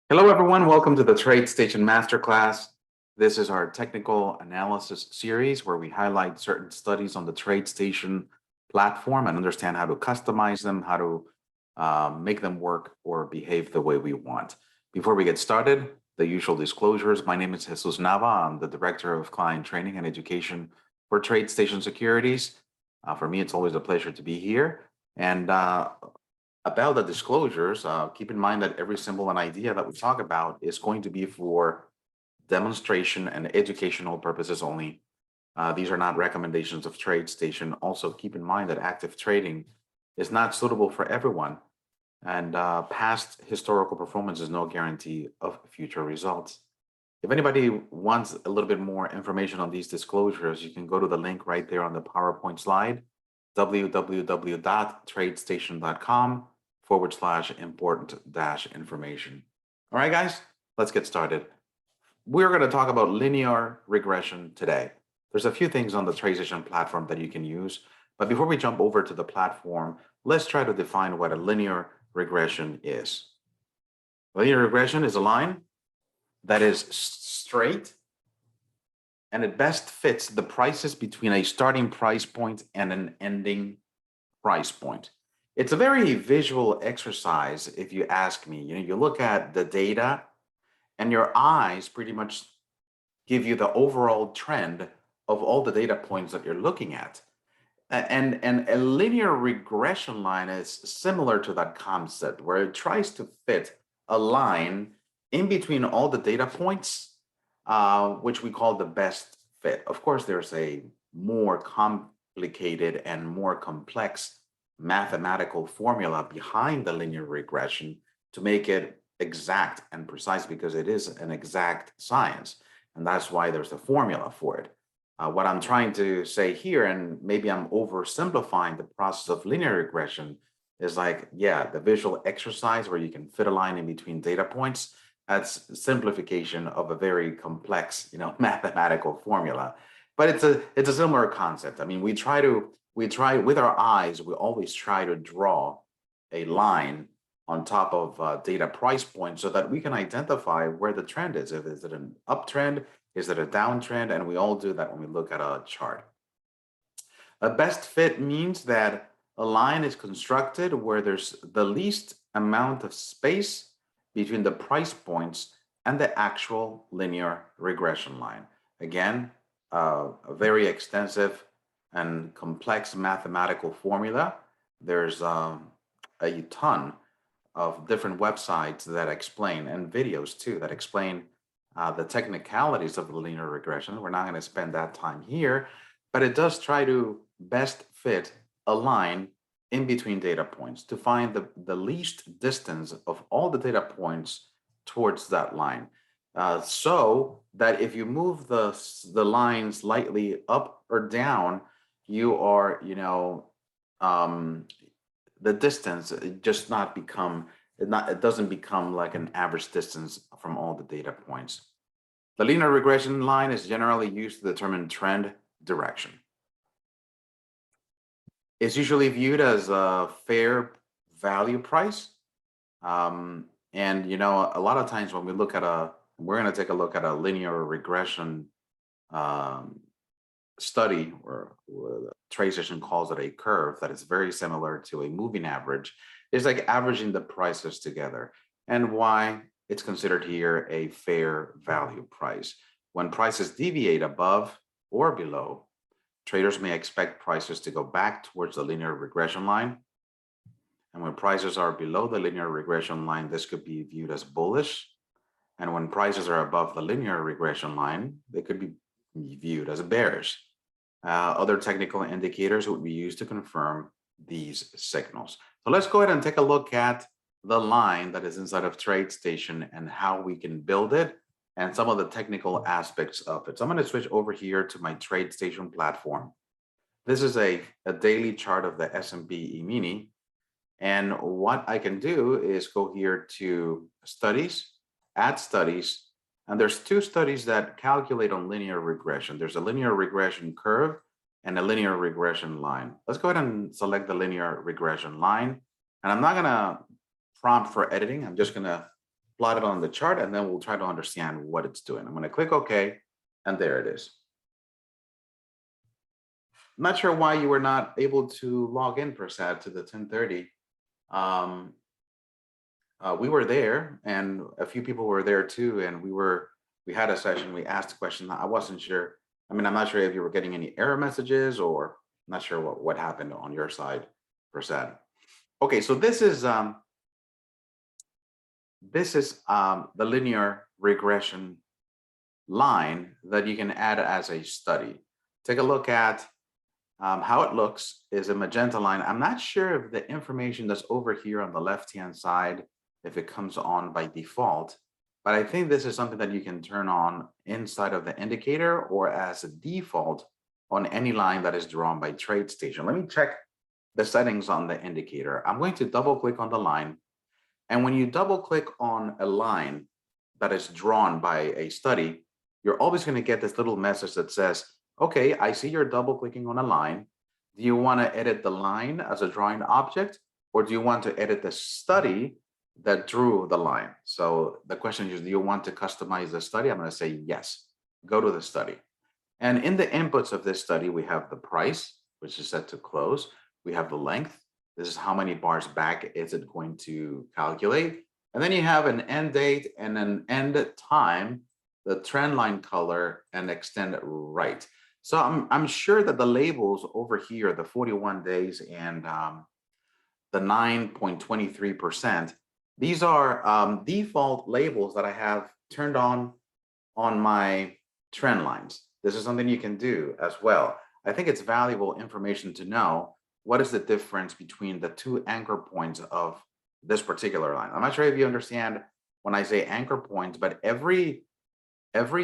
Hello, everyone. Welcome to the TradeStation Masterclass. This is our technical analysis series where we highlight certain studies on the TradeStation platform and understand how to customize them, how to make them work or behave the way we want. Before we get started, the usual disclosures. My name is Jesus Nava. I'm the Director of Client Training and Education for TradeStation Securities. For me, it's always a pleasure to be here. And about the disclosures, keep in mind that every symbol and idea that we talk about is going to be for demonstration and educational purposes only. These are not recommendations of TradeStation. Also, keep in mind that active trading is not suitable for everyone, and past historical performance is no guarantee of future results. If anybody wants a little bit more information on these disclosures, you can go to the link right there on the PowerPoint slide, www.tradestation.com/important-information. All right, guys, let's get started. We're going to talk about linear regression today. There's a few things on the TradeStation platform that you can use, but before we jump over to the platform, let's try to define what a linear regression is. Linear regression is a line that is straight and it best fits the prices between a starting price point and an ending price point. It's a very visual exercise, if you ask me. You look at the data and your eyes pretty much give you the overall trend of all the data points that you're looking at. And a linear regression line is similar to that concept where it tries to fit a line in between all the data points, which we call the best fit. Of course, there's a more complicated and more complex mathematical formula behind the linear regression to make it exact and precise, because it is an exact science. And that's why there's a formula for it. What I'm trying to say here, and maybe I'm oversimplifying the process of linear regression, is like, yeah, the visual exercise where you can fit a line in between data points. That's simplification of a very complex, mathematical formula. But it's a similar concept. I mean, we try with our eyes, we always try to draw a line on top of data price points so that we can identify where the trend is. Is it an uptrend? Is it a downtrend? And we all do that when we look at a chart. A best fit means that a line is constructed where there's the least amount of space between the price points and the actual linear regression line. Again, a very extensive and complex mathematical formula. There's a ton of different websites that explain, and videos too, that explain the technicalities of the linear regression. We're not going to spend that time here, but it does try to best fit a line in between data points to find the least distance of all the data points towards that line. So that if you move the line slightly up or down, you are, the distance it doesn't become like an average distance from all the data points. The linear regression line is generally used to determine trend direction. It's usually viewed as a fair value price. And a lot of times when we're going to take a look at a linear regression study, or TradeStation calls it a curve, that is very similar to a moving average. It's like averaging the prices together, and why it's considered here a fair value price. When prices deviate above or below, traders may expect prices to go back towards the linear regression line. And when prices are below the linear regression line, this could be viewed as bullish. And when prices are above the linear regression line, they could be viewed as bearish. Other technical indicators would be used to confirm these signals. So let's go ahead and take a look at the line that is inside of TradeStation and how we can build it and some of the technical aspects of it. So I'm going to switch over here to my TradeStation platform. This is a daily chart of the S&P E-mini. And what I can do is go here to studies, add studies, and there's two studies that calculate on linear regression. There's a linear regression curve and a linear regression line. Let's go ahead and select the linear regression line. And I'm not going to prompt for editing. I'm just going to plot it on the chart, and then we'll try to understand what it's doing. I'm going to click OK, and there it is. I'm not sure why you were not able to log in, Prasad, to the 1030. We were there, and a few people were there too, and we had a session. We asked a question. I wasn't sure. I mean, I'm not sure if you were getting any error messages, or I'm not sure what happened on your side, Prasad. Okay, so this is the linear regression line that you can add as a study. Take a look at how it looks. Is a magenta line. I'm not sure if the information that's over here on the left-hand side, if it comes on by default, but I think this is something that you can turn on inside of the indicator or as a default on any line that is drawn by TradeStation. Let me check the settings on the indicator. I'm going to double click on the line. And when you double click on a line that is drawn by a study, you're always going to get this little message that says, okay, I see you're double clicking on a line. Do you want to edit the line as a drawing object, or do you want to edit the study that drew the line? So the question is, do you want to customize the study? I'm going to say yes. Go to the study. And in the inputs of this study, we have the price, which is set to close. We have the length. This is how many bars back is it going to calculate. And then you have an end date and an end time, the trend line color, and extend right. So I'm sure that the labels over here, the 41 days and the 9.23%, these are default labels that I have turned on my trend lines. This is something you can do as well. I think it's valuable information to know what is the difference between the two anchor points of this particular line. I'm not sure if you understand when I say anchor points, but every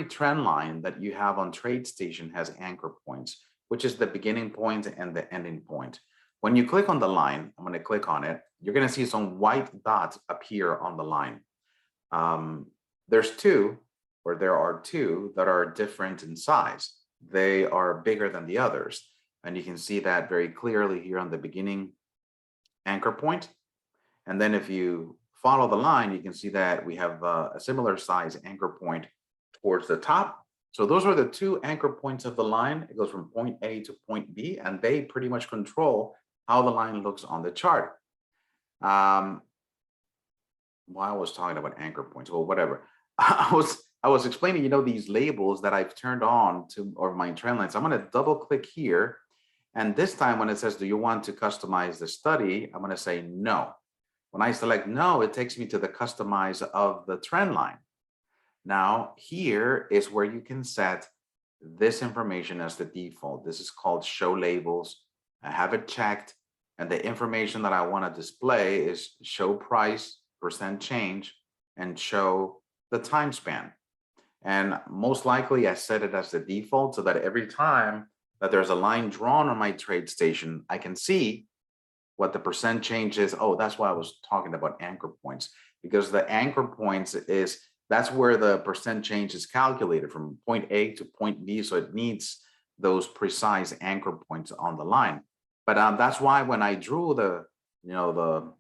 trend line that you have on TradeStation has anchor points, which is the beginning point and the ending point. When you click on the line, I'm going to click on it, you're going to see some white dots appear on the line. There are two that are different in size. They are bigger than the others. And you can see that very clearly here on the beginning anchor point. And then if you follow the line, you can see that we have a similar size anchor point towards the top. So those are the two anchor points of the line. It goes from point A to point B, and they pretty much control how the line looks on the chart. Well, I was talking about anchor points, well, whatever. I was explaining, these labels that I've turned on to or my trend lines. I'm going to double click here. And this time when it says, do you want to customize the study? I'm going to say no. When I select no, it takes me to the customize of the trend line. Now, here is where you can set this information as the default. This is called show labels. I have it checked. And the information that I want to display is show price, percent change, and show the time span. And most likely I set it as the default so that every time that there's a line drawn on my TradeStation, I can see what the percent change is. Oh, that's why I was talking about anchor points, because the anchor points that's where the percent change is calculated from point A to point B. So it needs those precise anchor points on the line. But that's why when I drew the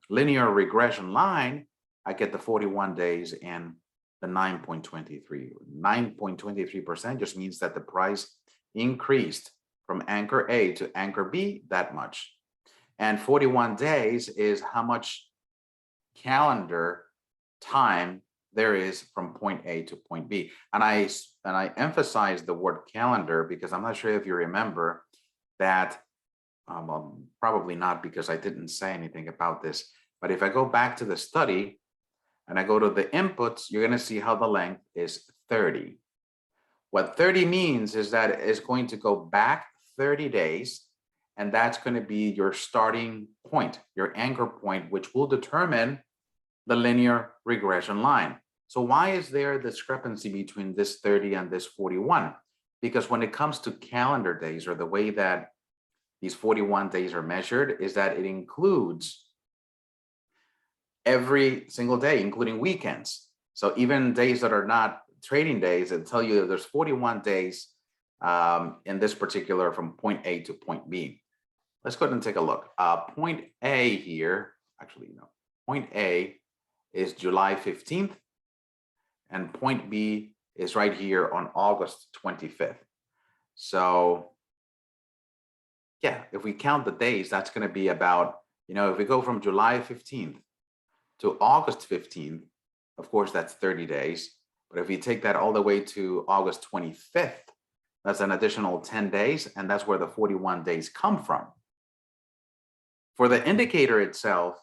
linear regression line, I get the 41 days and the 9.23. 9.23% just means that the price increased from anchor A to anchor B that much. And 41 days is how much calendar time there is from point A to point B. And I emphasize the word calendar because I'm not sure if you remember that, probably not because I didn't say anything about this, but if I go back to the study and I go to the inputs, you're going to see how the length is 30. What 30 means is that it's going to go back 30 days, and that's going to be your starting point, your anchor point, which will determine the linear regression line. So why is there a discrepancy between this 30 and this 41? Because when it comes to calendar days, or the way that these 41 days are measured, is that it includes every single day, including weekends. So even days that are not trading days, it'll tell you that there's 41 days in this particular from point A to point B. Let's go ahead and take a look. Point A here, actually, no, point A is July 15th, and point B is right here on August 25th. So yeah, if we count the days, that's going to be about, if we go from July 15th to August 15th, of course, that's 30 days. But if we take that all the way to August 25th, that's an additional 10 days, and that's where the 41 days come from. For the indicator itself,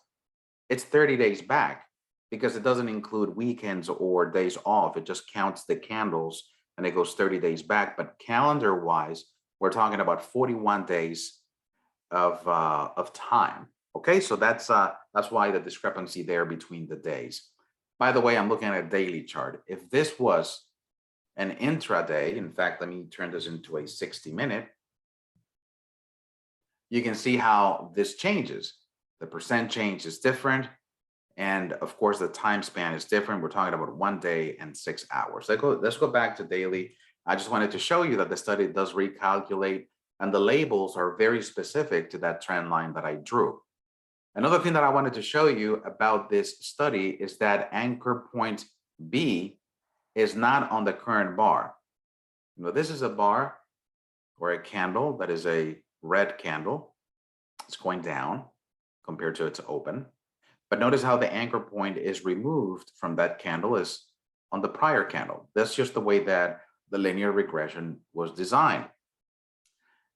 it's 30 days back because it doesn't include weekends or days off. It just counts the candles and it goes 30 days back. But calendar-wise, we're talking about 41 days of time. Okay, so that's why the discrepancy there between the days. By the way, I'm looking at a daily chart. If this was an intraday, in fact, let me turn this into a 60-minute, you can see how this changes. The percent change is different. And of course, the time span is different. We're talking about 1 day and 6 hours. Let's go back to daily. I just wanted to show you that the study does recalculate, and the labels are very specific to that trend line that I drew. Another thing that I wanted to show you about this study is that anchor point B is not on the current bar. This is a bar or a candle that is a red candle. It's going down compared to its open. But notice how the anchor point is removed from that candle is on the prior candle. That's just the way that the linear regression was designed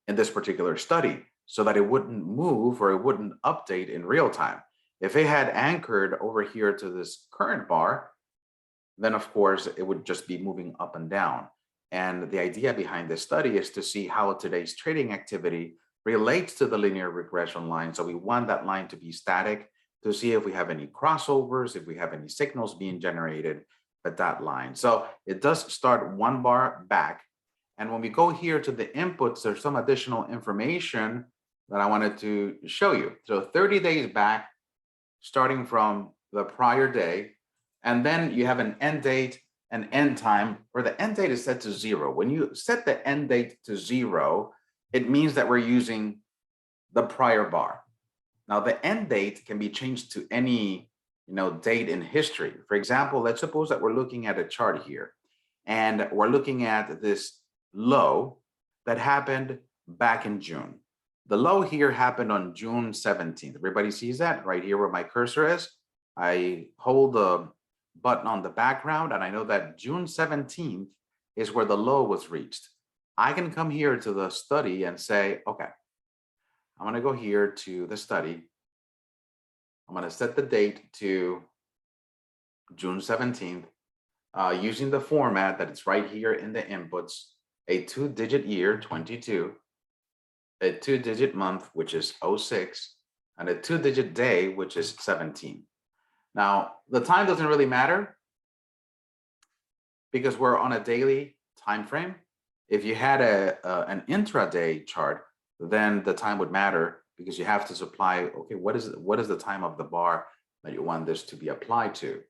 in this particular study, so that it wouldn't move or it wouldn't update in real time. If it had anchored over here to this current bar, then of course it would just be moving up and down. And the idea behind this study is to see how today's trading activity relates to the linear regression line. So we want that line to be static to see if we have any crossovers, if we have any signals being generated at that line. So it does start 1 bar back. And when we go here to the inputs, there's some additional information that I wanted to show you. So 30 days back, starting from the prior day, and then you have an end date, an end time, where the end date is set to 0. When you set the end date to 0, it means that we're using the prior bar. Now, the end date can be changed to any date in history. For example, let's suppose that we're looking at a chart here, and we're looking at this low that happened back in June. The low here happened on June 17th. Everybody sees that right here where my cursor is. I hold the button on the background, and I know that June 17th is where the low was reached. I can come here to the study and say, okay, I'm going to go here to the study. I'm going to set the date to June 17th using the format that it's right here in the inputs, a 2-digit year, 22, a 2-digit month, which is 06, and a 2-digit day, which is 17. Now, the time doesn't really matter because we're on a daily time frame. If you had an intraday chart, then the time would matter because you have to supply, okay, what is the time of the bar that you want this to be applied to?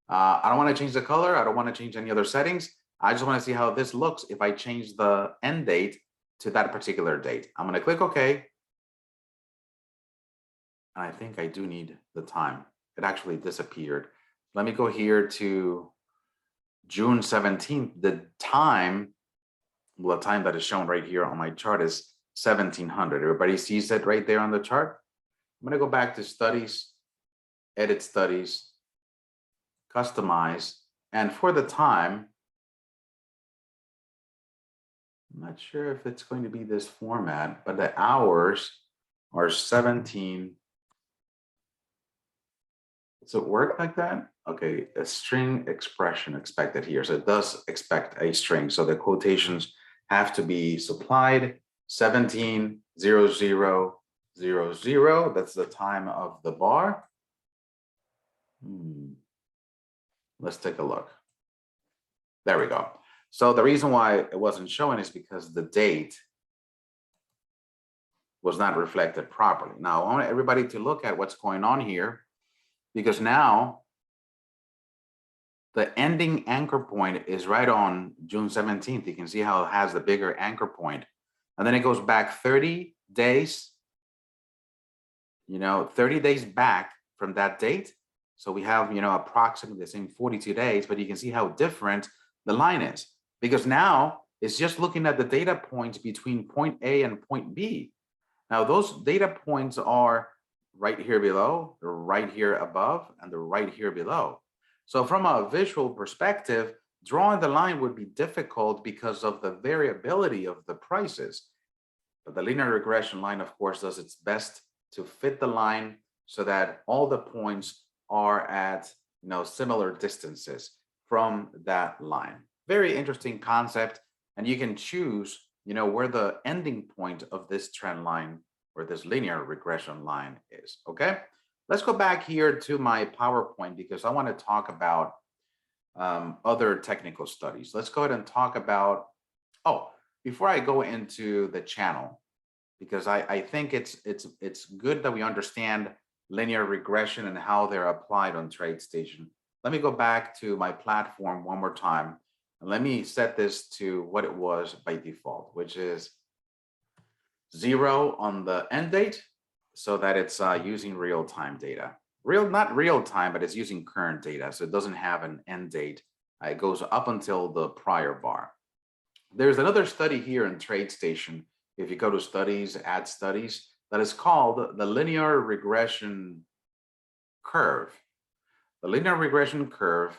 I don't want to change the color. I don't want to change any other settings. I just want to see how this looks if I change the end date to that particular date. I'm going to click OK. And I think I do need the time. It actually disappeared. Let me go here to June 17th. The time, well, the time that is shown right here on my chart is 1700. Everybody sees it right there on the chart. I'm going to go back to studies, edit studies, customize, and for the time, I'm not sure if it's going to be this format, but the hours are 17. Does it work like that? Okay, a string expression expected here. So it does expect a string. So the quotations have to be supplied 17:00:00. That's the time of the bar. Let's take a look. There we go. So the reason why it wasn't showing is because the date was not reflected properly. Now, I want everybody to look at what's going on here, because now the ending anchor point is right on June 17th. You can see how it has the bigger anchor point. And then it goes back 30 days, 30 days back from that date. So we have, approximately the same 42 days, but you can see how different the line is because now it's just looking at the data points between point A and point B. Now those data points are right here below, they're right here above, and they're right here below. So from a visual perspective, drawing the line would be difficult because of the variability of the prices. But the linear regression line, of course, does its best to fit the line so that all the points are at similar distances from that line. Very interesting concept, and you can choose where the ending point of this trend line or this linear regression line is. Okay, let's go back here to my PowerPoint because I want to talk about other technical studies. Let's go ahead and talk about, before I go into the channel, because I think it's good that we understand linear regression and how they're applied on TradeStation. Let me go back to my platform one more time, and let me set this to what it was by default, which is 0 on the end date, so that it's using real-time data. Not real-time, but it's using current data, so it doesn't have an end date. It goes up until the prior bar. There's another study here in TradeStation. If you go to studies, add studies, that is called the linear regression curve. The linear regression curve,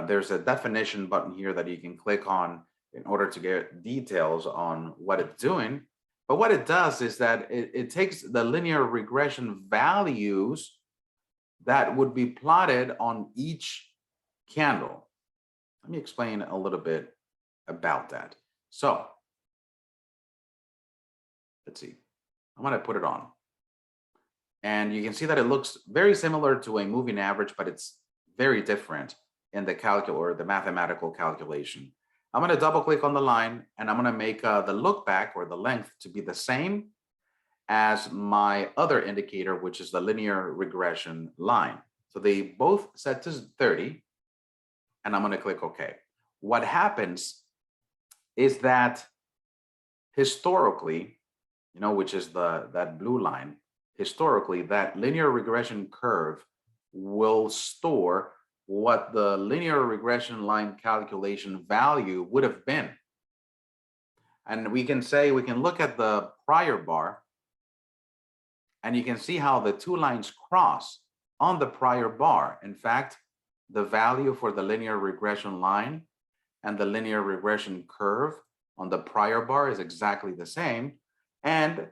there's a definition button here that you can click on in order to get details on what it's doing. But what it does is that it takes the linear regression values that would be plotted on each candle. Let me explain a little bit about that. So let's see, I'm going to put it on. And you can see that it looks very similar to a moving average, but it's very different in the mathematical calculation. I'm going to double click on the line and I'm going to make the look back or the length to be the same as my other indicator, which is the linear regression line. So they both set to 30 and I'm going to click OK. What happens is that historically, which is that blue line, historically, that linear regression curve will store what the linear regression line calculation value would have been. And we can look at the prior bar, and you can see how the two lines cross on the prior bar. In fact, the value for the linear regression line and the linear regression curve on the prior bar is exactly the same. And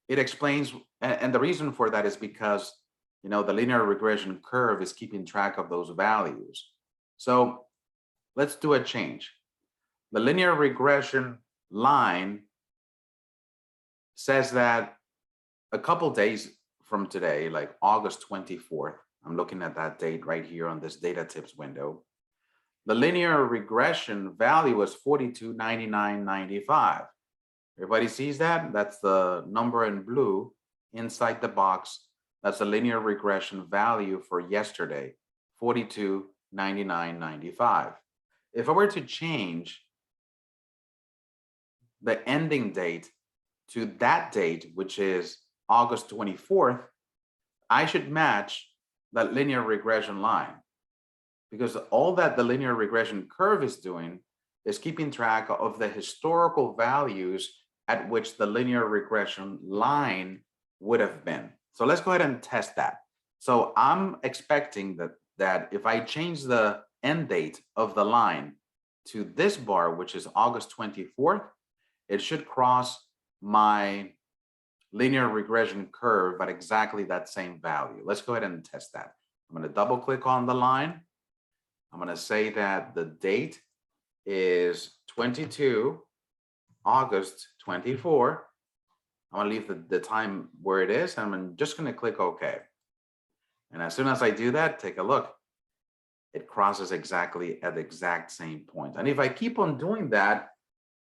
it explains, and the reason for that is because the linear regression curve is keeping track of those values. So let's do a change. The linear regression line says that a couple days from today, like August 24th, I'm looking at that date right here on this data tips window. The linear regression value was 42.9995. Everybody sees that? That's the number in blue inside the box. That's the linear regression value for yesterday, 42.9995. If I were to change the ending date to that date, which is August 24th, I should match that linear regression line, because all that the linear regression curve is doing is keeping track of the historical values at which the linear regression line would have been. So let's go ahead and test that. So I'm expecting that if I change the end date of the line to this bar, which is August 24th, it should cross my linear regression curve at exactly that same value. Let's go ahead and test that. I'm going to double click on the line. I'm going to say that the date is 22 August 24. I'm going to leave the time where it is. I'm just going to click OK. And as soon as I do that, take a look. It crosses exactly at the exact same point. And if I keep on doing that,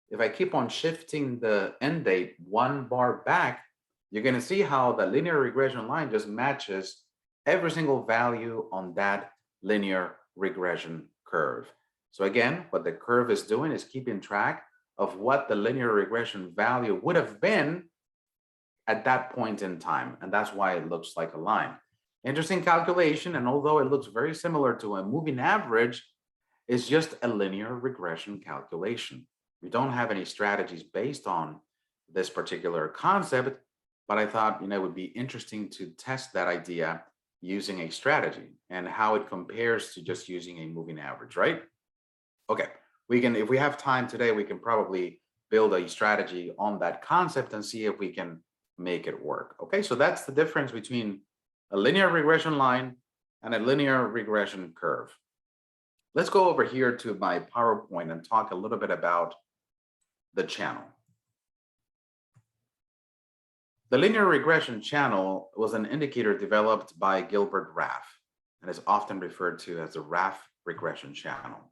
if I keep on shifting the end date one bar back, you're going to see how the linear regression line just matches every single value on that linear regression curve. So again, what the curve is doing is keeping track of what the linear regression value would have been at that point in time. And that's why it looks like a line. Interesting calculation, and although it looks very similar to a moving average, it's just a linear regression calculation. We don't have any strategies based on this particular concept, but I thought, it would be interesting to test that idea using a strategy and how it compares to just using a moving average, right? Okay, we can, if we have time today, we can probably build a strategy on that concept and see if we can make it work. Okay, so that's the difference between a linear regression line and a linear regression curve. Let's go over here to my PowerPoint and talk a little bit about the channel. The linear regression channel was an indicator developed by Gilbert Raff and is often referred to as the Raff regression channel.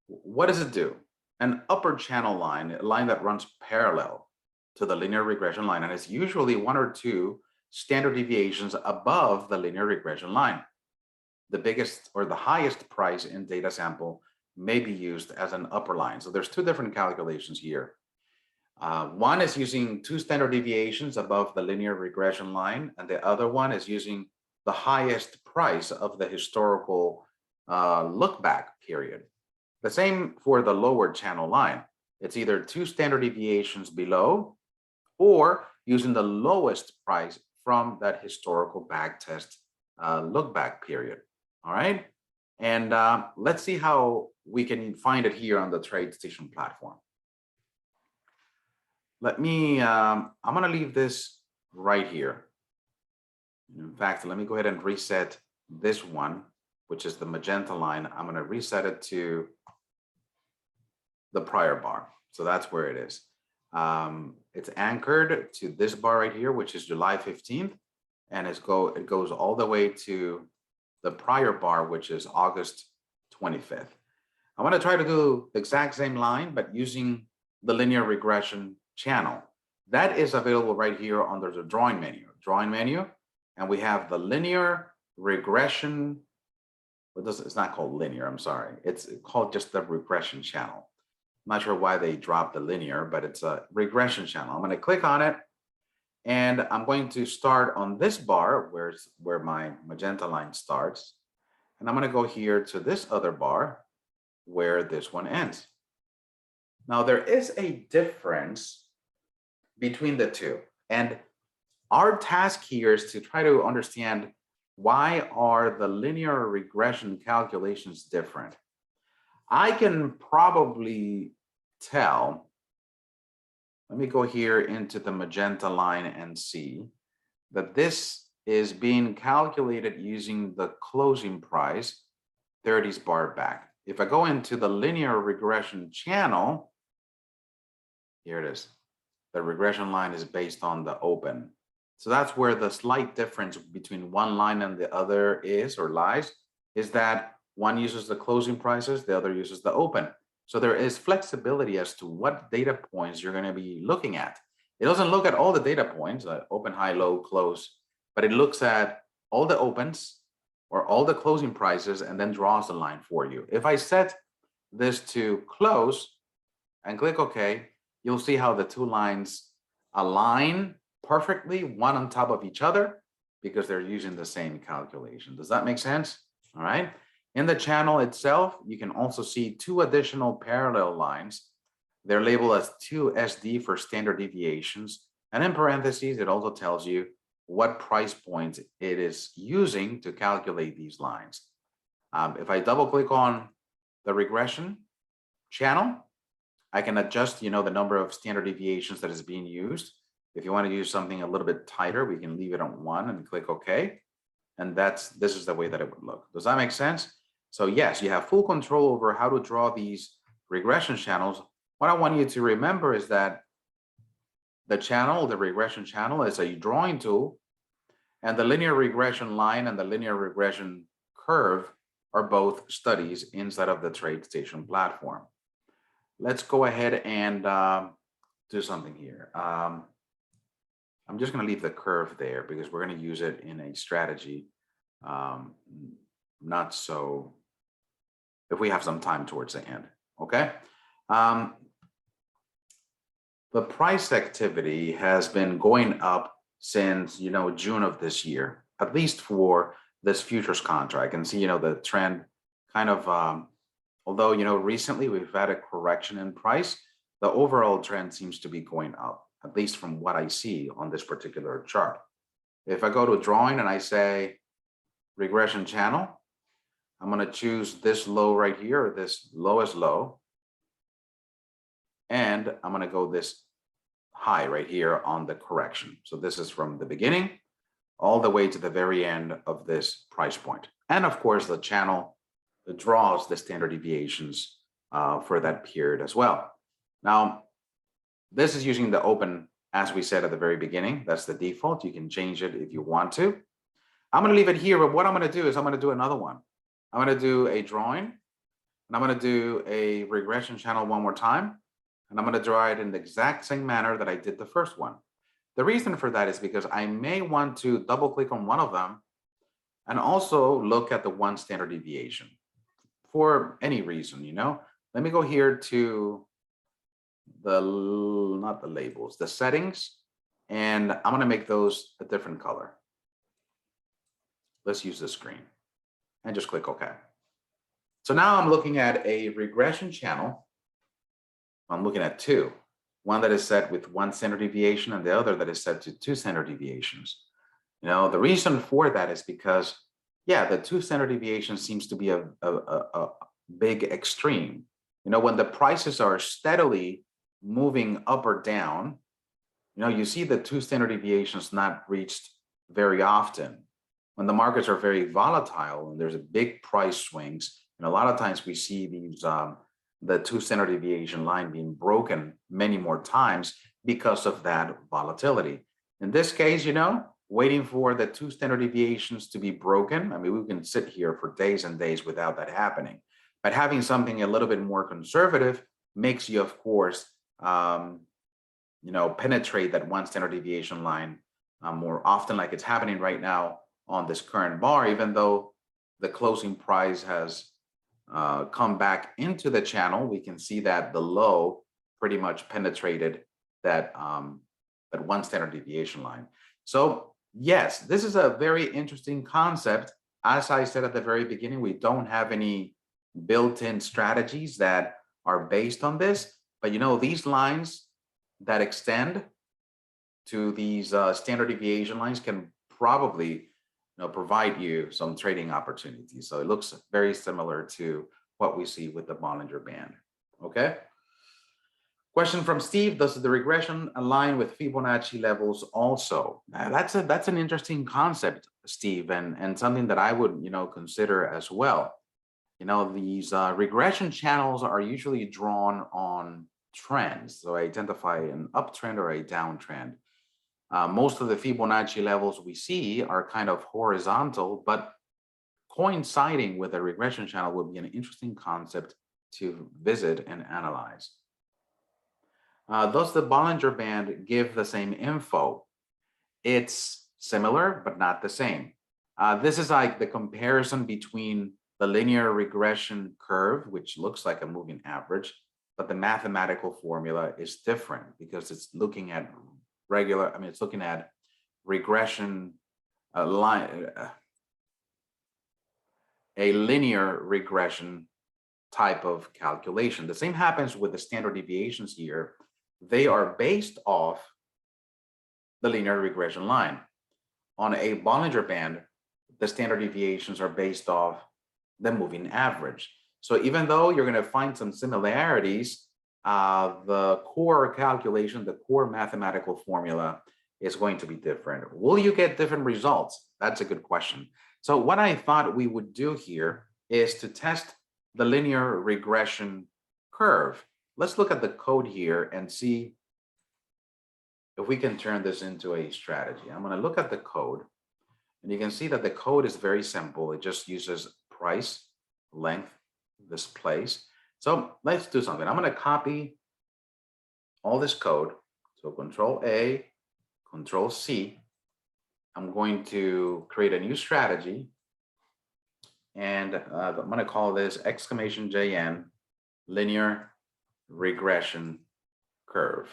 What does it do? An upper channel line, a line that runs parallel to the linear regression line, and it's usually one or two standard deviations above the linear regression line. The biggest or the highest price in data sample may be used as an upper line. So there's two different calculations here. One is using two standard deviations above the linear regression line, and the other one is using the highest price of the historical look back period. The same for the lower channel line. It's either two standard deviations below or using the lowest price from that historical back test look back period. All right. And let's see how we can find it here on the TradeStation platform. I'm going to leave this right here. In fact, let me go ahead and reset this one, which is the magenta line. I'm going to reset it to the prior bar. So that's where it is. It's anchored to this bar right here, which is July 15th. And it goes all the way to the prior bar, which is August 25th. I want to try to do the exact same line, but using the linear regression channel. That is available right here under the drawing menu. And we have the linear regression. It's not called linear, I'm sorry. It's called just the regression channel. I'm not sure why they dropped the linear, but it's a regression channel. I'm going to click on it. And I'm going to start on this bar where my magenta line starts. And I'm going to go here to this other bar where this one ends. Now, there is a difference between the two. And our task here is to try to understand why are the linear regression calculations different. I can probably tell. Let me go here into the magenta line and see that this is being calculated using the closing price 30s bar back. If I go into the linear regression channel, here it is. The regression line is based on the open. So that's where the slight difference between one line and the other lies, is that one uses the closing prices, the other uses the open. So there is flexibility as to what data points you're going to be looking at. It doesn't look at all the data points, open, high, low, close, but it looks at all the opens or all the closing prices and then draws a line for you. If I set this to close and click OK, you'll see how the two lines align perfectly, one on top of each other, because they're using the same calculation. Does that make sense? All right. In the channel itself, you can also see two additional parallel lines. They're labeled as 2SD for standard deviations. And in parentheses, it also tells you what price point it is using to calculate these lines. If I double click on the regression channel, I can adjust, the number of standard deviations that is being used. If you want to use something a little bit tighter, we can leave it on 1 and click OK. And this is the way that it would look. Does that make sense? So yes, you have full control over how to draw these regression channels. What I want you to remember is that the regression channel is a drawing tool, and the linear regression line and the linear regression curve are both studies inside of the TradeStation platform. Let's go ahead and do something here. I'm just going to leave the curve there because we're going to use it in a strategy. Not so if we have some time towards the end. Okay. The price activity has been going up since June of this year. at least for this futures contract. And see, the trend kind of, although, recently we've had a correction in price, the overall trend seems to be going up, at least from what I see on this particular chart. If I go to drawing and I say regression channel, I'm going to choose this low right here, or this lowest low. And I'm going to go this high right here on the correction. So this is from the beginning all the way to the very end of this price point. And of course, the channel draws the standard deviations for that period as well. Now, this is using the open, as we said at the very beginning. That's the default. You can change it if you want to. I'm going to leave it here, but what I'm going to do is I'm going to do another one. I'm going to do a drawing, and I'm going to do a regression channel one more time, and I'm going to draw it in the exact same manner that I did the first one. The reason for that is because I may want to double click on one of them and also look at the one standard deviation for any reason, Let me go here to not the labels, the settings, and I'm going to make those a different color. Let's use the screen and just click OK. So now I'm looking at a regression channel. I'm looking at two. One that is set with one standard deviation and the other that is set to two standard deviations. The reason for that is because, the two standard deviations seems to be a big extreme. When the prices are steadily moving up or down, you see the two standard deviations not reached very often. When the markets are very volatile and there's a big price swings, and a lot of times we see these the two standard deviation line being broken many more times because of that volatility. In this case, waiting for the two standard deviations to be broken, I mean, we can sit here for days and days without that happening. But having something a little bit more conservative makes you, of course, penetrate that one standard deviation line more often, like it's happening right now on this current bar, even though the closing price has come back into the channel. We can see that the low pretty much penetrated that one standard deviation line. So yes, this is a very interesting concept. As I said at the very beginning, we don't have any built-in strategies that are based on this, but these lines that extend to these standard deviation lines can probably provide you some trading opportunities. So it looks very similar to what we see with the Bollinger Band. Okay. Question from Steve: does the regression align with Fibonacci levels also? That's an interesting concept, Steve, and something that I would consider as well. These regression channels are usually drawn on trends, so identify an uptrend or a downtrend. Most of the Fibonacci levels we see are kind of horizontal, but coinciding with a regression channel would be an interesting concept to visit and analyze. Does the Bollinger Band give the same info? It's similar, but not the same. This is like the comparison between the linear regression curve, which looks like a moving average, but the mathematical formula is different because it's looking at it's looking at regression line, a linear regression type of calculation. The same happens with the standard deviations here. They are based off the linear regression line. On a Bollinger Band, the standard deviations are based off the moving average. So even though you're going to find some similarities, the core calculation, the core mathematical formula is going to be different. Will you get different results? That's a good question. So what I thought we would do here is to test the linear regression curve. Let's look at the code here and see if we can turn this into a strategy. I'm going to look at the code, and you can see that the code is very simple. It just uses price, length, this place. So let's do something. I'm going to copy all this code. So Control A, Control C. I'm going to create a new strategy, and I'm going to call this JN linear regression curve.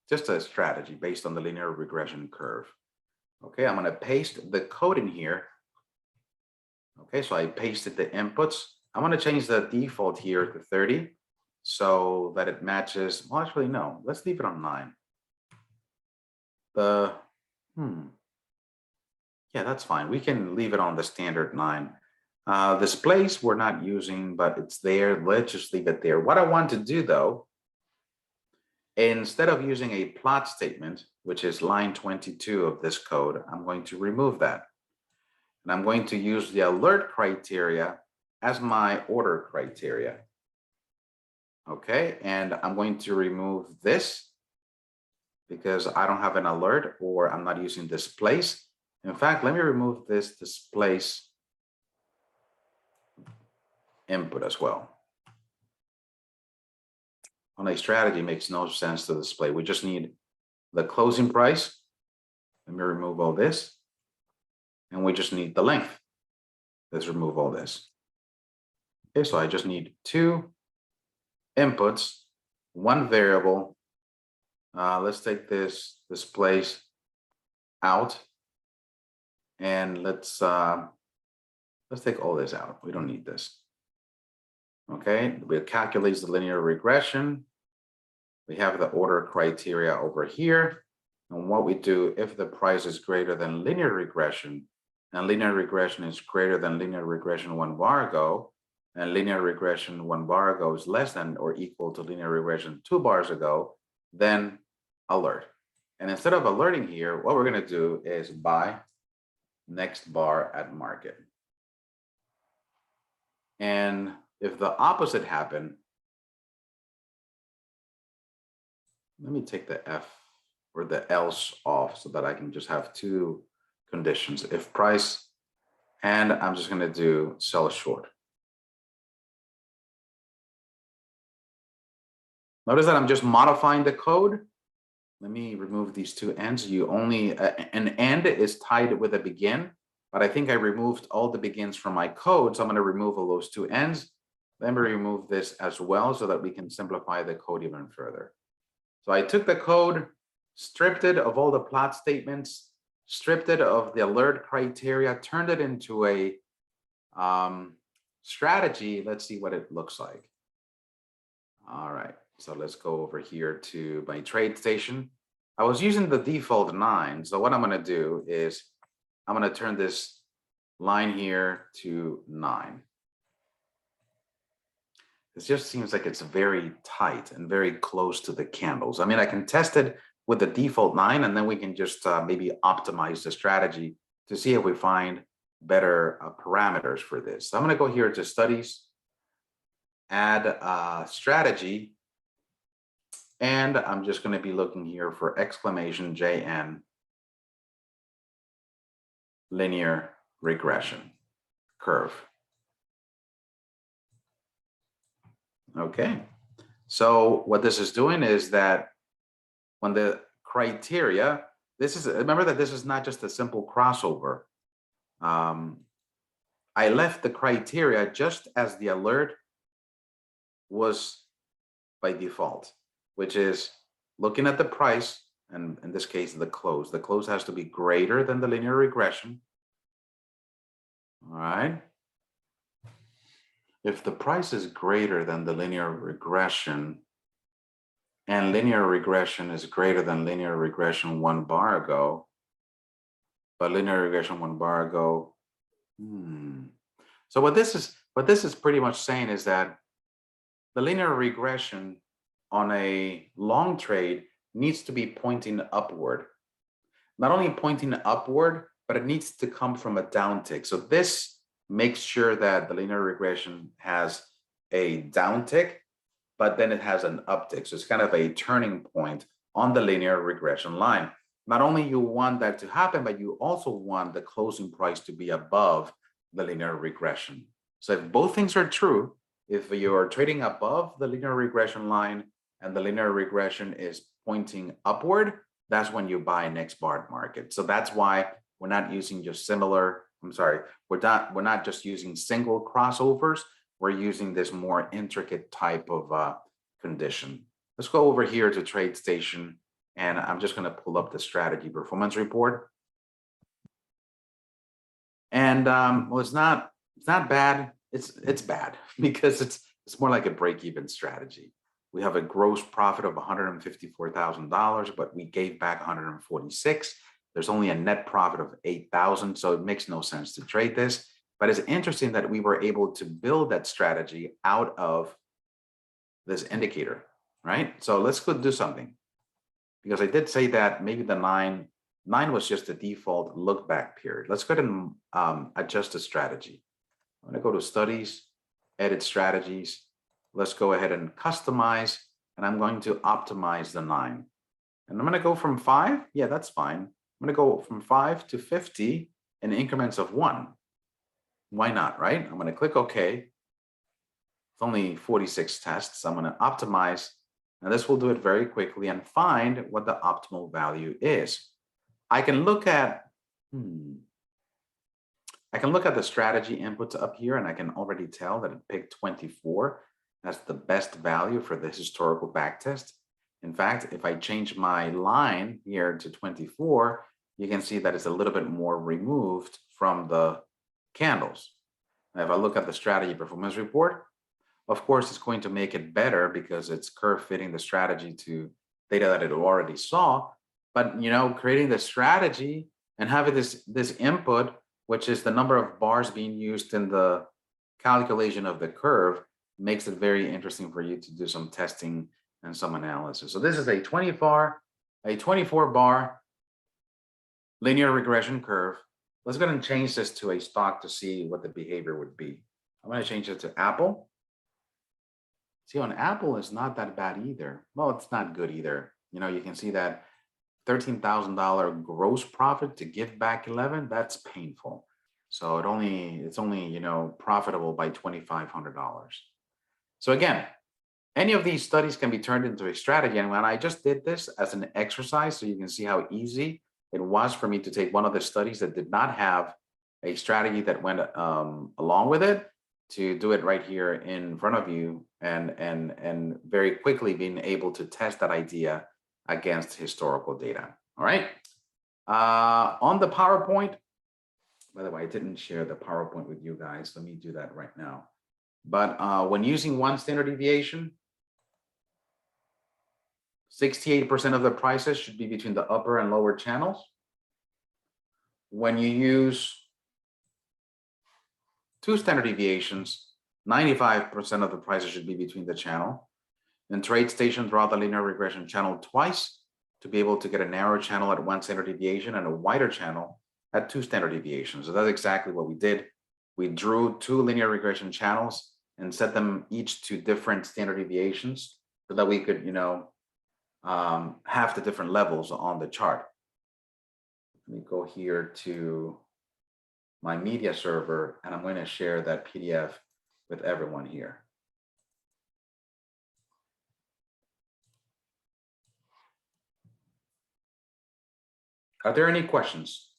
just a strategy based on the linear regression curve. Okay, I'm going to paste the code in here. Okay, so I pasted the inputs. I want to change the default here to 30 so that it matches. Well, actually, no, let's leave it on 9. Yeah, that's fine. We can leave it on the standard 9. Displays we're not using, but it's there. Let's just leave it there. What I want to do though, instead of using a plot statement, which is line 22 of this code, I'm going to remove that. And I'm going to use the alert criteria as my order criteria. Okay, and I'm going to remove this because I don't have an alert or I'm not using displays. In fact, let me remove this displays input as well. On a strategy, makes no sense to display. We just need the closing price. Let me remove all this. And we just need the length. Let's remove all this. Okay, so I just need 2 inputs, 1 variable. Let's take this displays out. And let's take all this out. We don't need this. Okay, it calculates the linear regression. We have the order criteria over here. And what we do, if the price is greater than linear regression, and linear regression is greater than linear regression 1 bar ago, and linear regression 1 bar ago is less than or equal to linear regression 2 bars ago, then alert. And instead of alerting here, what we're going to do is buy next bar at market. And if the opposite happened, let me take the F or the else off so that I can just have 2 conditions. If price, and I'm just going to do sell short. Notice that I'm just modifying the code. Let me remove these 2 ends. You only, an end is tied with a begin, but I think I removed all the begins from my code. So I'm going to remove all those 2 ends. Let me remove this as well so that we can simplify the code even further. So I took the code, stripped it of all the plot statements, stripped it of the alert criteria, turned it into a strategy. Let's see what it looks like. All right, so let's go over here to my trade station. I was using the default 9. So what I'm going to do is I'm going to turn this line here to 9. It just seems like it's very tight and very close to the candles. I mean, I can test it with the default 9, and then we can just maybe optimize the strategy to see if we find better parameters for this. So I'm going to go here to studies, add strategy, and I'm just going to be looking here for exclamation JN linear regression curve. Okay, so what this is doing is that when the criteria, remember that this is not just a simple crossover. I left the criteria just as the alert was by default, which is looking at the price, and in this case, the close. The close has to be greater than the linear regression. All right. If the price is greater than the linear regression, and linear regression is greater than linear regression 1 bar ago, but linear regression 1 bar ago, So what this is pretty much saying is that the linear regression on a long trade needs to be pointing upward. Not only pointing upward, but it needs to come from a downtick. So this makes sure that the linear regression has a downtick, but then it has an uptick. So it's kind of a turning point on the linear regression line. Not only you want that to happen, but you also want the closing price to be above the linear regression. So if both things are true, if you're trading above the linear regression line and the linear regression is pointing upward, that's when you buy next bar market. So that's why we're not using just we're not just using single crossovers. We're using this more intricate type of condition. Let's go over here to TradeStation And I'm just going to pull up the strategy performance report. And well, it's not bad. It's bad because it's more like a break-even strategy. We have a gross profit of $154,000, but we gave back 146. There's only a net profit of 8,000, so it makes no sense to trade this. But it's interesting that we were able to build that strategy out of this indicator, right? So let's go do something, because I did say that maybe the nine was just the default look back period. Let's go ahead and adjust the strategy. I'm going to go to studies, edit strategies. Let's go ahead and customize, and I'm going to optimize the 9. And I'm going to go from 5. Yeah, that's fine. I'm going to go from 5 to 50 in increments of 1. Why not, right? I'm going to click OK. It's only 46 tests. I'm going to optimize, and this will do it very quickly and find what the optimal value is. I can look at the strategy inputs up here, and I can already tell that it picked 24. That's the best value for the historical backtest. In fact, if I change my line here to 24, you can see that it's a little bit more removed from the candles. Now, if I look at the strategy performance report, of course, it's going to make it better because it's curve fitting the strategy to data that it already saw. But creating the strategy and having this input, which is the number of bars being used in the calculation of the curve, makes it very interesting for you to do some testing and some analysis. So this is a 24 bar linear regression curve. Let's go ahead and change this to a stock to see what the behavior would be. I'm going to change it to Apple. See, on Apple, it's not that bad either. Well, it's not good either. You can see that $13,000 gross profit to give back 11. That's painful. So it's only profitable by $2,500. So again, any of these studies can be turned into a strategy. And when I just did this as an exercise, so you can see how easy it was for me to take one of the studies that did not have a strategy that went along with it, to do it right here in front of you, and very quickly being able to test that idea against historical data. All right. On the PowerPoint, by the way, I didn't share the PowerPoint with you guys. Let me do that right now. But when using one standard deviation, 68% of the prices should be between the upper and lower channels. When you use 2 standard deviations, 95% of the prices should be between the channel. And TradeStation draw the linear regression channel twice to be able to get a narrow channel at 1 standard deviation and a wider channel at 2 standard deviations. So that's exactly what we did. We drew 2 linear regression channels and set them each to different standard deviations so that we could, have the different levels on the chart. Let me go here to my media server, and I'm going to share that PDF with everyone here. Are there any questions?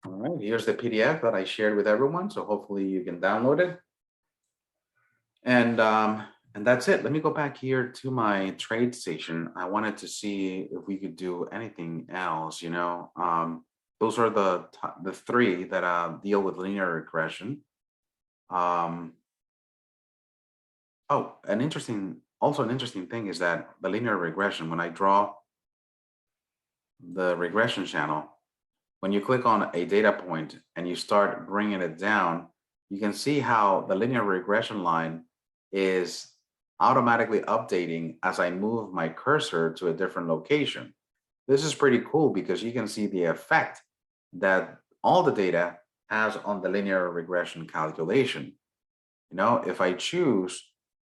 All right, here's the PDF that I shared with everyone, so hopefully you can download it. And that's it. Let me go back here to my TradeStation. I wanted to see if we could do anything else. Those are the 3 that deal with linear regression. Oh, an interesting thing is that the linear regression, when I draw the regression channel, when you click on a data point and you start bringing it down, you can see how the linear regression line is automatically updating as I move my cursor to a different location. This is pretty cool because you can see the effect that all the data has on the linear regression calculation. If I choose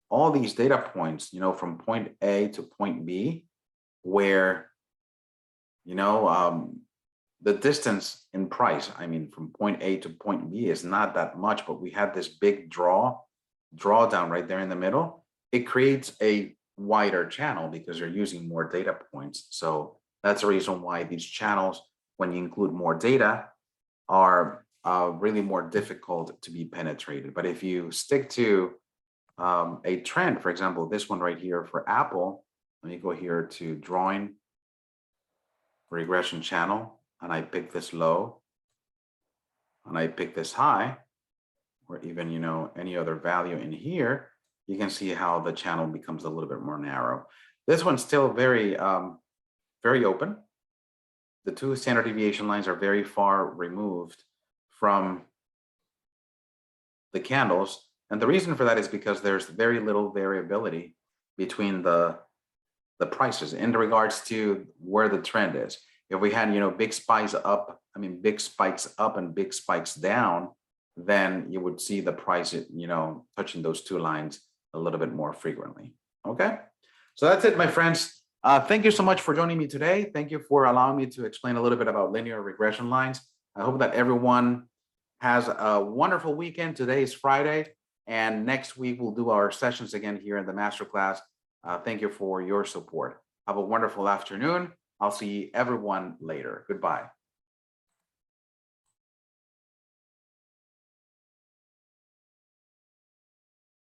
all these data points, from point A to point B, where, the distance in price, from point A to point B is not that much, but we have this big drawdown right there in the middle. It creates a wider channel because you're using more data points. So that's the reason why these channels, when you include more data, are really more difficult to be penetrated. But if you stick to a trend, for example, this one right here for Apple, let me go here to drawing regression channel, and I pick this low, and I pick this high, or even, any other value in here, you can see how the channel becomes a little bit more narrow. This one's still very, very open. The two standard deviation lines are very far removed from the candles. And the reason for that is because there's very little variability between the prices in regards to where the trend is. If we had, big spikes up, big spikes up and big spikes down, then you would see the price, touching those two lines a little bit more frequently. Okay. So that's it, my friends. Thank you so much for joining me today. Thank you for allowing me to explain a little bit about linear regression lines. I hope that everyone has a wonderful weekend. Today is Friday, and next week we'll do our sessions again here in the masterclass. Thank you for your support. Have a wonderful afternoon. I'll see everyone later. Goodbye.